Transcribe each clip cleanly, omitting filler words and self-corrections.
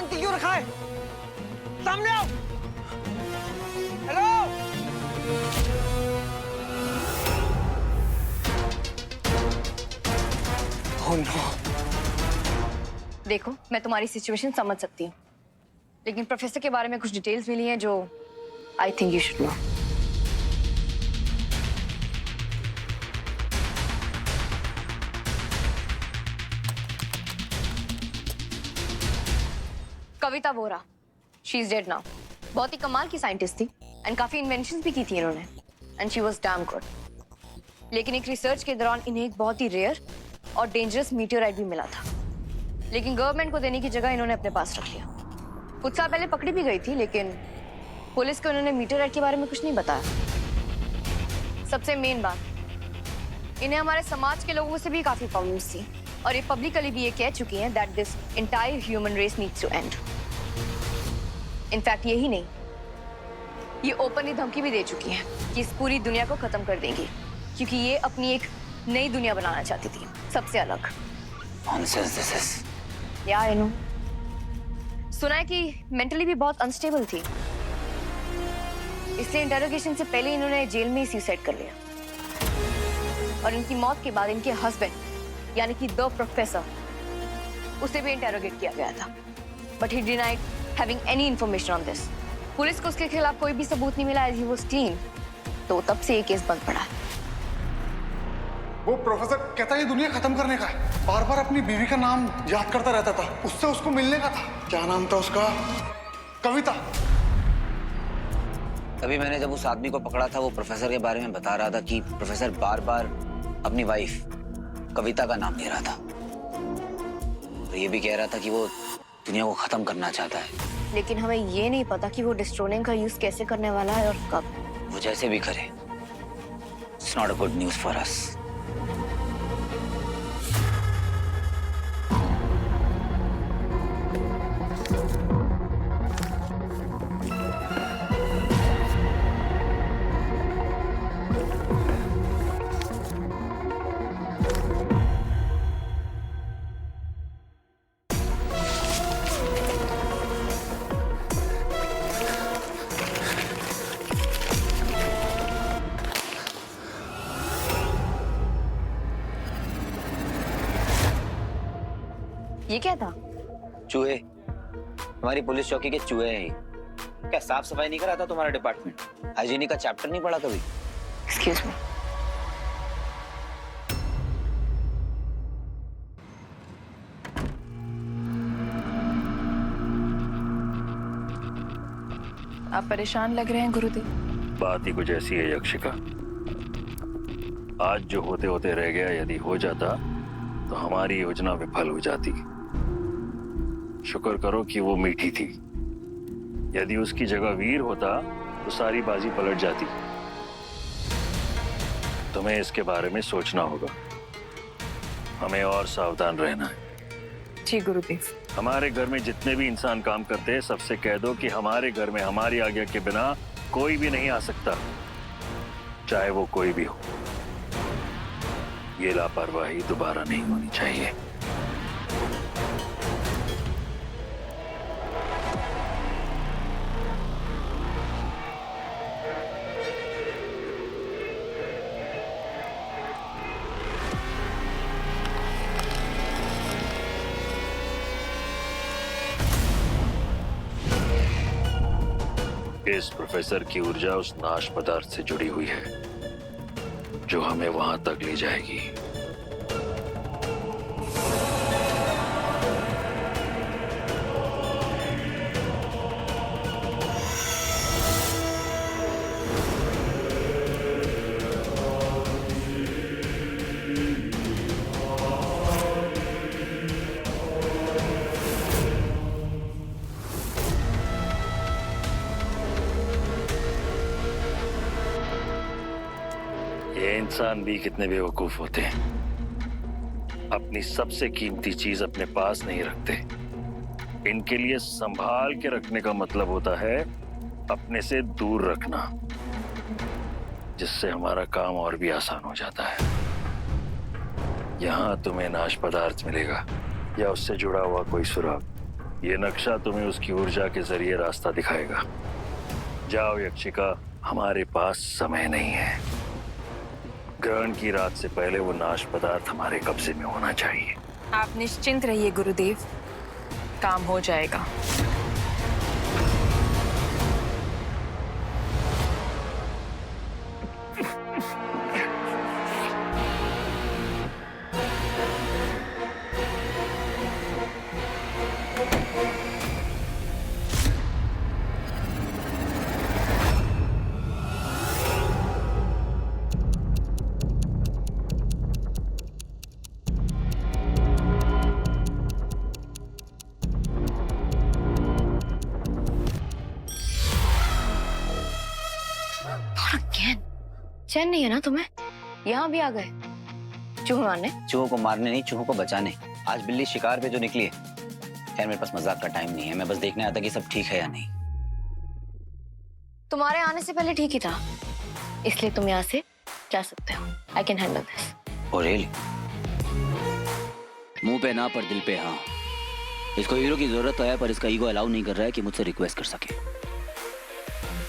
बंद क्यों रखा है? सामने आओ। हेलो। Oh no. देखो, मैं तुम्हारी सिचुएशन समझ सकती हूँ, लेकिन प्रोफेसर के बारे में कुछ डिटेल्स मिली हैं जो I think you should know. Kavita Vora, she is dead now. बहुत ही कमाल की साइंटिस्ट थी एंड काफी इन्वेंशंस भी की थी इन्होंने, and she was damn good. लेकिन एक रिसर्च के दौरान इन्हें एक बहुत ही रेयर और डेंजरस मीटियोराइट भी मिला था, लेकिन गवर्नमेंट को देने की जगह इन्होंने अपने पास रख लिया। कुछ साल पहले पकड़ी भी गई थी, लेकिन पुलिस को इन्होंने मीटियोराइट के बारे में कुछ नहीं बताया। सबसे मेन बात, इन्हें हमारे समाज के लोगों से भी काफी प्रॉब्लम्स थी, और ये पब्लिकली भी ये कह चुकी हैं that this entire human race needs to end. In fact यही नहीं, ये ओपनली धमकी भी दे चुकी हैं कि इस पूरी दुनिया को खत्म कर देंगी, क्योंकि ये अपनी एक नई दुनिया बनाना चाहती थी, सबसे अलग। Nonsense this is. या आई नो। सुना है कि मेंटली भी बहुत अनस्टेबल थी, इसलिए इंटरोगेशन से पहले इन्होंने जेल में ही सुसाइड कर लिया। और इनकी मौत के बाद इनके हस्बैंड यानी कि द प्रोफेसर, उसे भी इंटरोगेट किया गया था, but he denied having any information on this. Police को उसके खिलाफ कोई भी सबूत नहीं मिला, एज ही वाज क्लीन, तो तब से ये केस बंद पड़ा है। वो प्रोफेसर कहता है ये दुनिया खत्म करने का है। बार बार अपनी बीवी का नाम याद करता रहता था, उससे उसको मिलने का था। क्या नाम था उसका? कविता। अभी मैंने जब उस आदमी को पकड़ा था, वो प्रोफेसर के बारे में बता रहा था कि प्रोफेसर बार बार अपनी वाइफ कविता का नाम ले रहा था, और ये भी कह रहा था कि वो दुनिया को खत्म करना चाहता है। लेकिन हमें ये नहीं पता कि वो डिस्ट्रोलिंग का यूज कैसे करने वाला है और कब। वो जैसे भी करे, it's not a good news for us. ये क्या था? चूहे। हमारी पुलिस चौकी के चूहे हैं ये। क्या साफ सफाई नहीं करा था तुम्हारा डिपार्टमेंट? हाइजीनिक का चैप्टर नहीं पढ़ा कभी? Excuse me. आप परेशान लग रहे हैं गुरुदेव। बात ही कुछ ऐसी है यक्षिका। आज जो होते होते रह गया, यदि हो जाता तो हमारी योजना विफल हो जाती। शुक्र करो कि वो मीठी थी। यदि उसकी जगह वीर होता तो सारी बाजी पलट जाती। तुम्हें इसके बारे में सोचना होगा। हमें और सावधान रहना है। जी गुरुदेव। हमारे घर में जितने भी इंसान काम करते हैं, सबसे कह दो कि हमारे घर में हमारी आज्ञा के बिना कोई भी नहीं आ सकता, चाहे वो कोई भी हो। ये लापरवाही दोबारा नहीं होनी चाहिए। इस प्रोफेसर की ऊर्जा उस नाश पदार्थ से जुड़ी हुई है जो हमें वहां तक ले जाएगी। ये इंसान भी कितने बेवकूफ होते हैं। अपनी सबसे कीमती चीज अपने पास नहीं रखते। इनके लिए संभाल के रखने का मतलब होता है अपने से दूर रखना, जिससे हमारा काम और भी आसान हो जाता है। यहाँ तुम्हें नाश पदार्थ मिलेगा या उससे जुड़ा हुआ कोई सुराग, ये नक्शा तुम्हें उसकी ऊर्जा के जरिए रास्ता दिखाएगा। जाओ यक्षिका, हमारे पास समय नहीं है। ग्रहण की रात से पहले वो नाश पदार्थ हमारे कब्जे में होना चाहिए। आप निश्चिंत रहिए गुरुदेव, काम हो जाएगा। Again? चैन नहीं है ना तुम्हें? यहाँ भी आ गए चूहे मारने? चूहों को मारने नहीं, चूहों को बचाने। आज बिल्ली शिकार पे जो निकली है। खैर मेरे पास मजाक का टाइम नहीं है, मैं बस देखने आता कि सब ठीक है या नहीं। तुम्हारे आने से पहले ठीक ही था, इसलिए तुम यहाँ से जा सकते हो। I can handle this. Oh really? मुंह पे ना पर दिल पे हाँ। इसको हीरो की जरूरत तो है, पर इसका ईगो अलाउ नहीं कर रहा है कि मुझसे रिक्वेस्ट कर सके।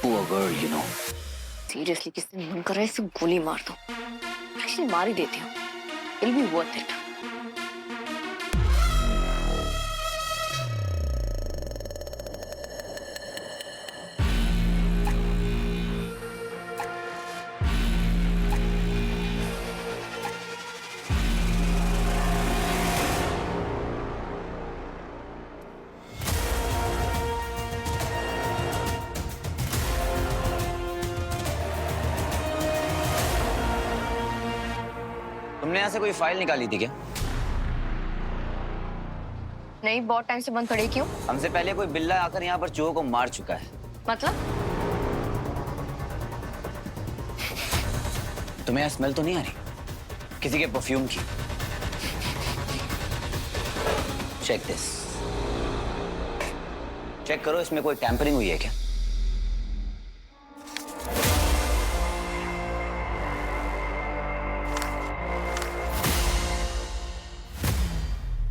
Poor girl, you know. Seriously किसने मन कर रहा है इसे गोली मार दो। एक्चुअली मार ही देती हूँ। It'll be worth it. तुमने यहाँ से कोई फाइल निकाली थी क्या? नहीं, बहुत टाइम से बंद पड़ी। क्यों? हमसे पहले कोई बिल्ला आकर यहाँ पर चूहों को मार चुका है। मतलब? तुम्हें यहाँ स्मेल तो नहीं आ रही किसी के परफ्यूम की? Check this. चेक करो, इसमें कोई टैंपरिंग हुई है क्या?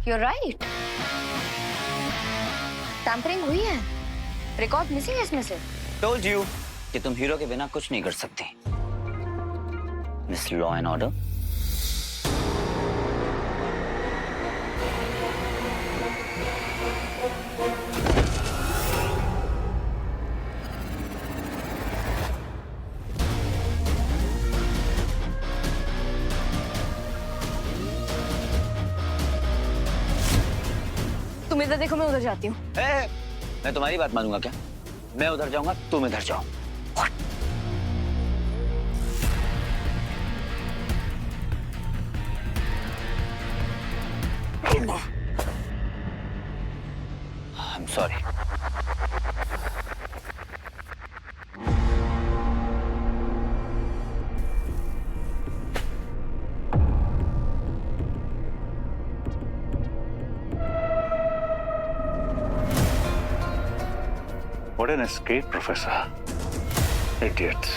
You're right. टैंपरिंग हुई है। रिकॉर्ड मिसिंग है इसमें से। Told you कि तुम हीरो के बिना कुछ नहीं कर सकते। Miss law and order. तुम इधर देखो, मैं उधर जाती हूँ। मैं तुम्हारी बात मानूंगा क्या? मैं उधर जाऊंगा, तुम इधर जाओ। I'm sorry. What an escape, Professor. Idiots.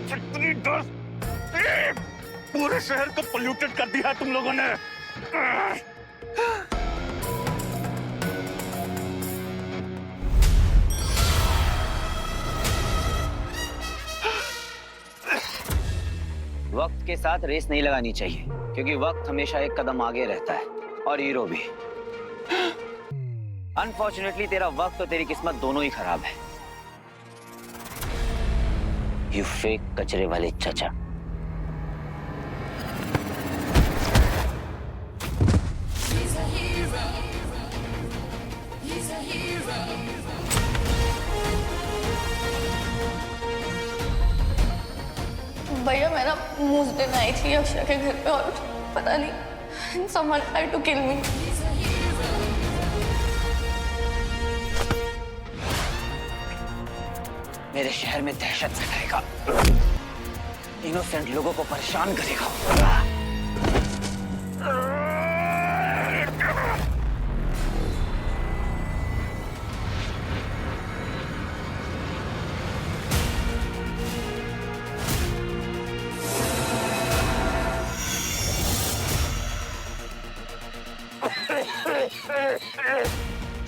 कितनी डस्ट! पूरे शहर को पोल्यूटेड कर दिया तुम लोगों ने। वक्त के साथ रेस नहीं लगानी चाहिए, क्योंकि वक्त हमेशा एक कदम आगे रहता है, और हीरो भी। अनफॉर्चुनेटली तेरा वक्त और तेरी किस्मत दोनों ही खराब है। यू फेक कचरे वाले चचा। भैया मैं ना मूज दिन आई थी अक्षय के घर पे, और पता नहीं someone tried to kill me. मेरे शहर में दहशत फैलाएगा। इनोसेंट लोगों को परेशान करेगा।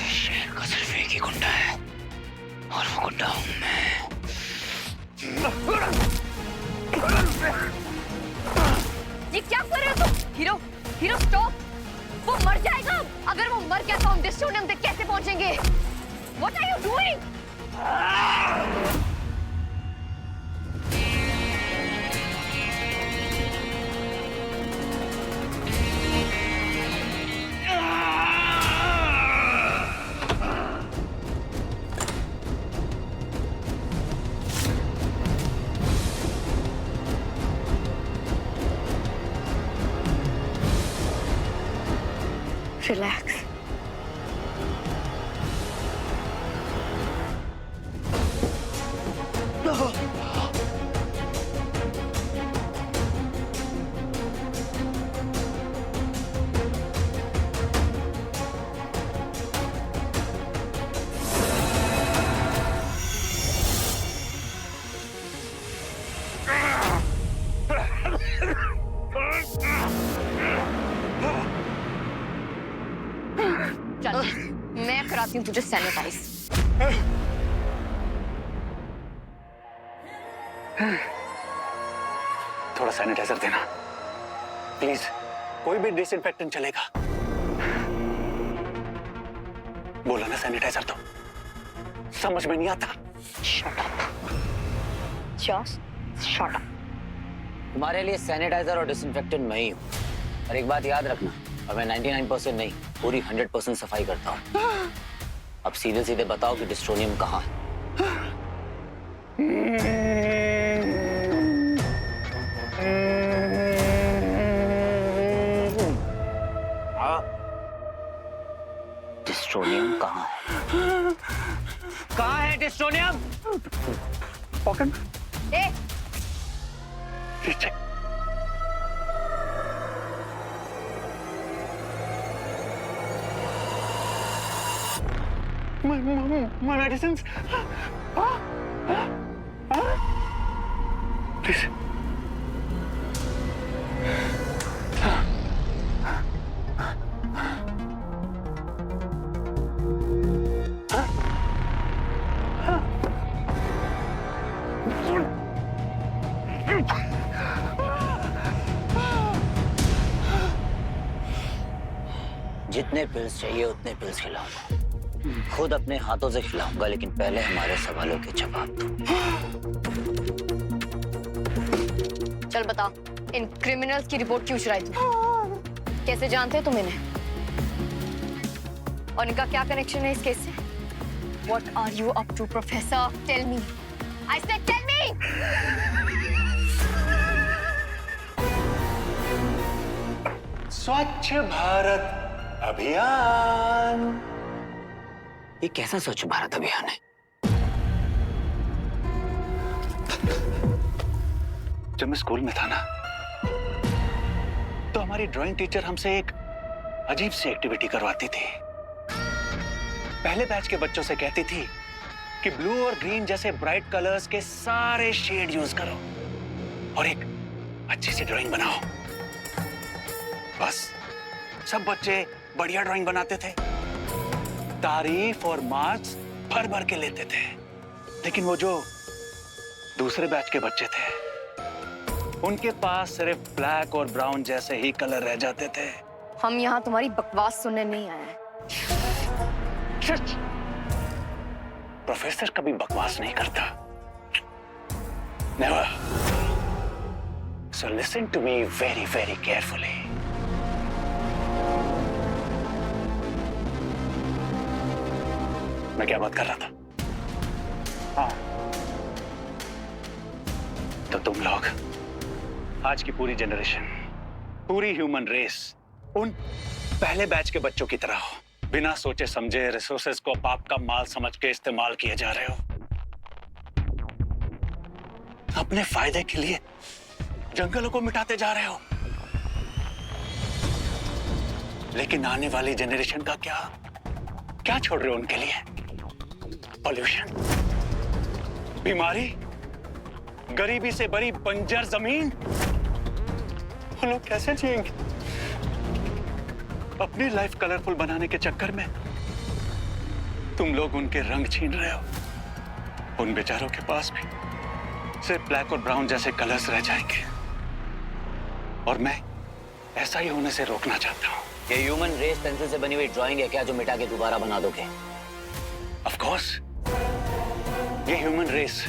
शहर का सिर्फ एक ही गुंडा है और वो गुंडा हूं मैं। ये क्या कर रहे हो तुम? Hero, hero stop! वो मर जाएगा। अगर वो मर गया तो हम डिस्ट्रोनियम तक कैसे पहुंचेंगे? What are you doing? Relax. चल, मैं कराती हूँ तुझे सैनिटाइज। थोड़ा सैनिटाइजर देना प्लीज। कोई भी डिसइंफेक्टेंट चलेगा। बोला ना सैनिटाइजर तो समझ में नहीं आता। Shut up. Just shut up. तुम्हारे लिए सैनिटाइजर और डिसइंफेक्टेंट मैं ही हूँ। और एक बात याद रखना, और मैं 99% नहीं, पूरी 100% सफाई करता हूँ। अब सीधे सीधे बताओ कि डिस्ट्रोनियम कहाँ है? हाँ? डिस्ट्रोनियम कहाँ है? कहाँ है डिस्ट्रोनियम? पॉकेट ए, पीछे। My medicines. Please. जितने पिल्स चाहिए उतने पिल्स खिलाऊंगा। खुद अपने हाथों से खिलाऊंगा, लेकिन पहले हमारे सवालों के जवाब दो। चल बता, इन क्रिमिनल्स की रिपोर्ट क्यों चुराई तू? कैसे जानते हो तुम इन्हें? और इनका क्या कनेक्शन है इस केस से? What are you up to, Professor? Tell me. I said tell me. स्वच्छ भारत अभियान। ये कैसा स्वच्छ भारत अभियान है? जब मैं स्कूल में था ना, तो हमारी ड्राइंग टीचर हमसे एक अजीब सी एक्टिविटी करवाती थी। पहले बैच के बच्चों से कहती थी कि ब्लू और ग्रीन जैसे ब्राइट कलर्स के सारे शेड यूज करो और एक अच्छी सी ड्राइंग बनाओ। बस सब बच्चे बढ़िया ड्राइंग बनाते थे, तारीफ और मार्क्स भर भर के लेते थे। लेकिन वो जो दूसरे बैच के बच्चे थे, उनके पास सिर्फ ब्लैक और ब्राउन जैसे ही कलर रह जाते थे। हम यहाँ तुम्हारी बकवास सुनने नहीं आए हैं। प्रोफेसर कभी बकवास नहीं करता। Never. So listen to me very very carefully. मैं क्या बात कर रहा था? हाँ, तो तुम लोग, आज की पूरी जनरेशन, पूरी ह्यूमन रेस उन पहले बैच के बच्चों की तरह हो। बिना सोचे समझे रिसोर्सेज को बाप का माल समझ के इस्तेमाल किए जा रहे हो। अपने फायदे के लिए जंगलों को मिटाते जा रहे हो, लेकिन आने वाली जनरेशन का क्या छोड़ रहे हो उनके लिए? पॉल्यूशन, बीमारी, गरीबी से भरी बंजर जमीन। वो लोग कैसे जिएंगे? अपनी लाइफ कलरफुल बनाने के चक्कर में तुम लोग उनके रंग छीन रहे हो। उन बेचारों के पास भी सिर्फ ब्लैक और ब्राउन जैसे कलर्स रह जाएंगे, और मैं ऐसा ही होने से रोकना चाहता हूं। ये ह्यूमन रेस पेंसिल से बनी हुई ड्राइंग है क्या, जो मिटा के दोबारा बना दोगे? ऑफ कोर्स, ये ह्यूमन रेस,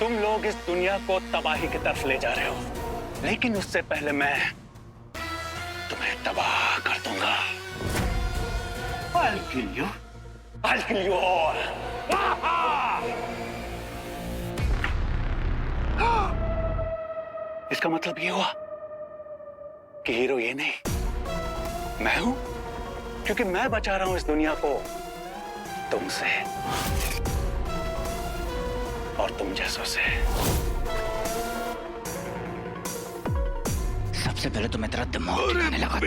तुम लोग इस दुनिया को तबाही की तरफ ले जा रहे हो, लेकिन उससे पहले मैं तुम्हें तबाह कर दूंगा। I'll kill you. I'll kill you all. इसका मतलब ये हुआ कि हीरो ये नहीं, मैं हूं, क्योंकि मैं बचा रहा हूं इस दुनिया को तुमसे और तुम जैसों से। सबसे पहले तो मैं तेरा दिमाग दिखाने लगा था।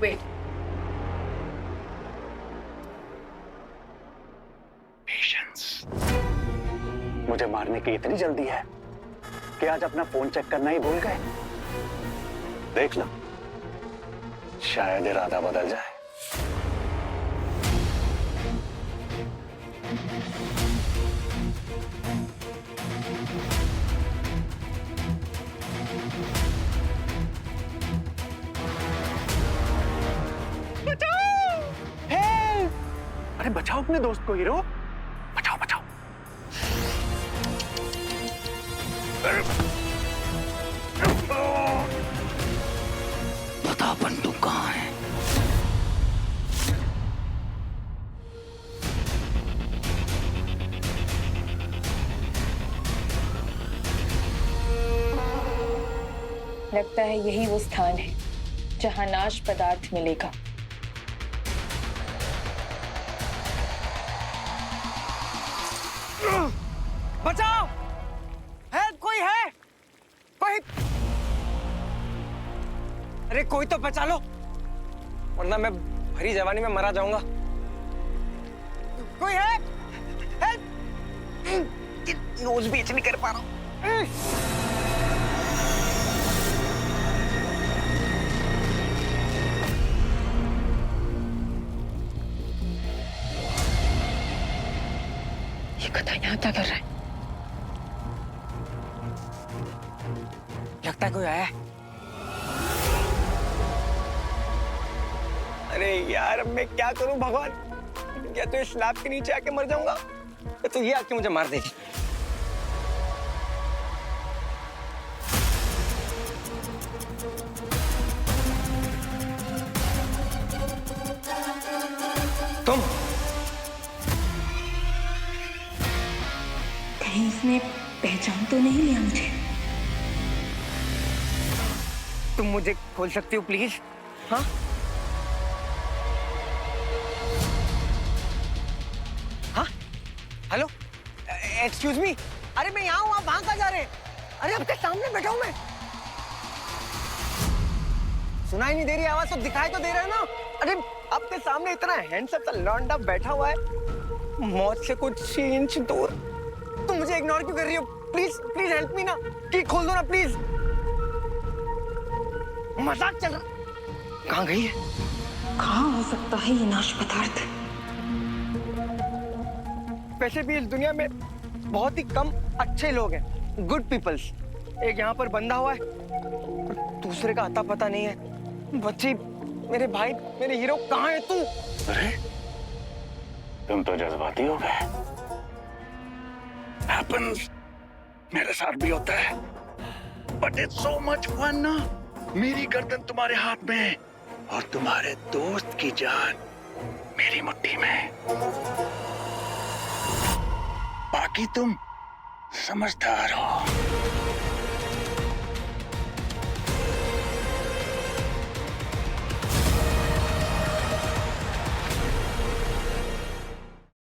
Wait, patience. मुझे मारने की इतनी जल्दी है कि आज अपना फोन चेक करना ही भूल गए। देख लो, शायद इरादा बदल जाए। बचाओ! हेल्प! अरे बचाओ अपने दोस्त को हीरो, बचाओ बचाओ। बता बंदूक कहाँ है? लगता है यही वो स्थान है जहां नाश पदार्थ मिलेगा। बचाओ! हेल्प! कोई है? कोई? अरे कोई तो बचा लो, वरना मैं भरी जवानी में मरा जाऊंगा। कोई है? हेल्प! नोज बीच नहीं कर पा रहा हूं। ये कथा यहाँ क्या कर रहा है? लगता है कोई आया है। अरे यार, अब मैं क्या करूं भगवान? या तो इस स्लैब के नीचे आके मर जाऊंगा, या तो ये आके मुझे मार देगी। तुम कहीं इसने पहचान तो नहीं लिया मुझे? तुम मुझे खोल सकती हो प्लीज? हाँ, हाँ, हेलो, एक्सक्यूज मी। अरे मैं यहाँ हूँ, आप वहां कहाँ जा रहे हैं? अरे आपके सामने बैठा हूँ मैं। सुनाई नहीं दे रही आवाज, तो दिखाई तो दे रहा है ना? अरे आपके सामने इतना हैंडसम सा लौंडा बैठा हुआ है, मौत से कुछ इंच दूर। तुम मुझे इग्नोर क्यों कर रही हो? प्लीज प्लीज हेल्प मी ना, की खोल दो ना प्लीज। मजाक चल रहा। कहाँ गई है? कहाँ हो सकता है ये नाश पदार्थ? वैसे भी इस दुनिया में बहुत ही कम अच्छे लोग हैं, गुड पीपल्स। एक यहाँ पर बंधा हुआ है, दूसरे का अता पता नहीं है। बच्ची, मेरे भाई, मेरे हीरो, कहाँ है तू? अरे तुम तो जज्बाती हो गए। Happens, मेरे साथ भी होता है, but it's so much fun ना। मेरी गर्दन तुम्हारे हाथ में और तुम्हारे दोस्त की जान मेरी मुट्ठी में। बाकी तुम समझदार हो।